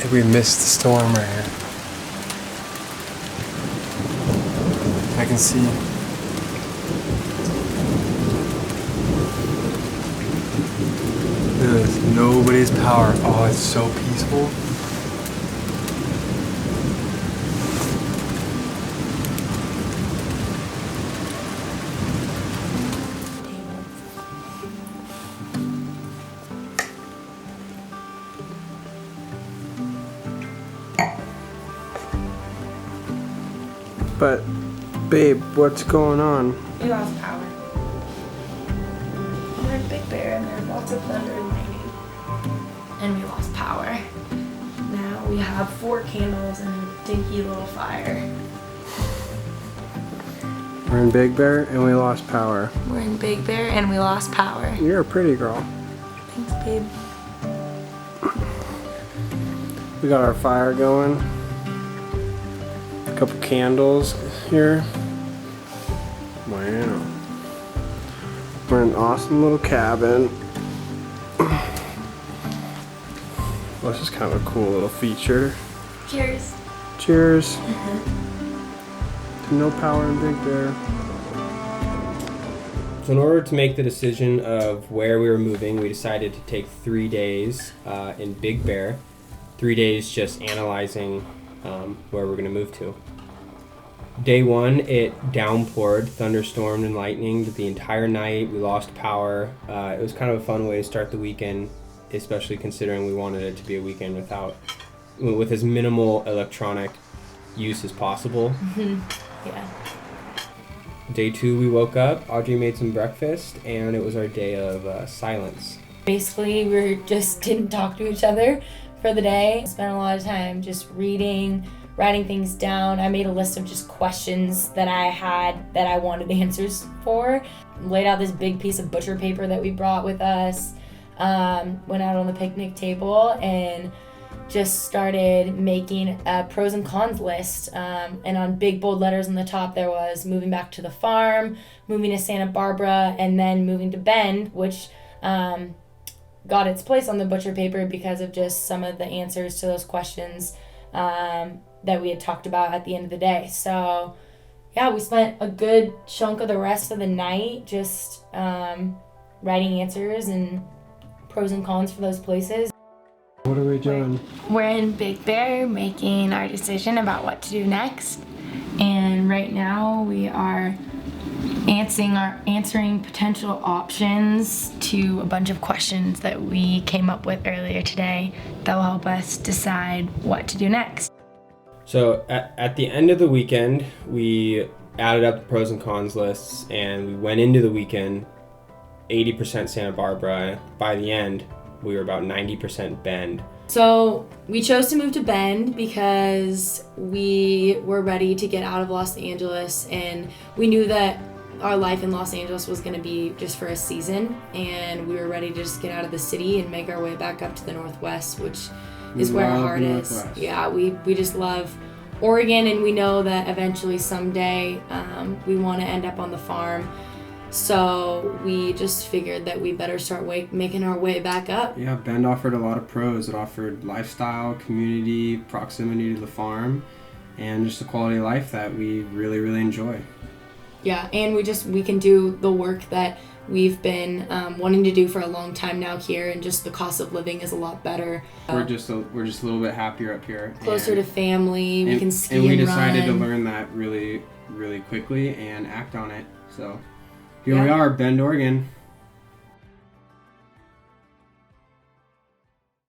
think we missed the storm right here. I can see. Look at this. Nobody's power. Oh, it's so peaceful. But, babe, what's going on? We lost power. We're in Big Bear and there's lots of thunder and lightning. And we lost power. Now we have 4 candles and a dinky little fire. We're in Big Bear and we lost power. We're in Big Bear and we lost power. You're a pretty girl. Thanks, babe. We got our fire going. A couple candles here. Wow. We're in an awesome little cabin. Well, this is kind of a cool little feature. Cheers. Cheers. To no power in Big Bear. So in order to make the decision of where we were moving, we decided to take 3 days in Big Bear. 3 days just analyzing where we're going to move to. Day 1, it downpoured, thunderstormed and lightning the entire night. We lost power. It was kind of a fun way to start the weekend, especially considering we wanted it to be a weekend with as minimal electronic use as possible. Yeah. Day 2, we woke up, Audrey made some breakfast, and it was our day of silence. Basically, we just didn't talk to each other for the day. Spent a lot of time just reading, writing things down. I made a list of just questions that I had that I wanted answers for. Laid out this big piece of butcher paper that we brought with us. Went out on the picnic table and just started making a pros and cons list. And on big bold letters on the top there was moving back to the farm, moving to Santa Barbara, and then moving to Bend, which got its place on the butcher paper because of just some of the answers to those questions that we had talked about at the end of the day. So yeah, we spent a good chunk of the rest of the night just writing answers and pros and cons for those places. What are we doing? We're in Big Bear making our decision about what to do next. And right now we are answering potential options to a bunch of questions that we came up with earlier today that will help us decide what to do next. So at the end of the weekend, we added up the pros and cons lists, and we went into the weekend 80% Santa Barbara. By the end, we were about 90% Bend. So we chose to move to Bend because we were ready to get out of Los Angeles, and we knew that our life in Los Angeles was going to be just for a season, and we were ready to just get out of the city and make our way back up to the Northwest, which is where our heart is. Yeah, we just love Oregon, and we know that eventually someday we want to end up on the farm. So we just figured that we better start making our way back up. Yeah, Bend offered a lot of pros. It offered lifestyle, community, proximity to the farm, and just a quality of life that we really, really enjoy. Yeah, and we can do the work that we've been wanting to do for a long time now here, and just the cost of living is a lot better. We're just a little bit happier up here. Closer to family, we can ski and we and decided run. to learn that really, really quickly and act on it. So here we are, Bend, Oregon.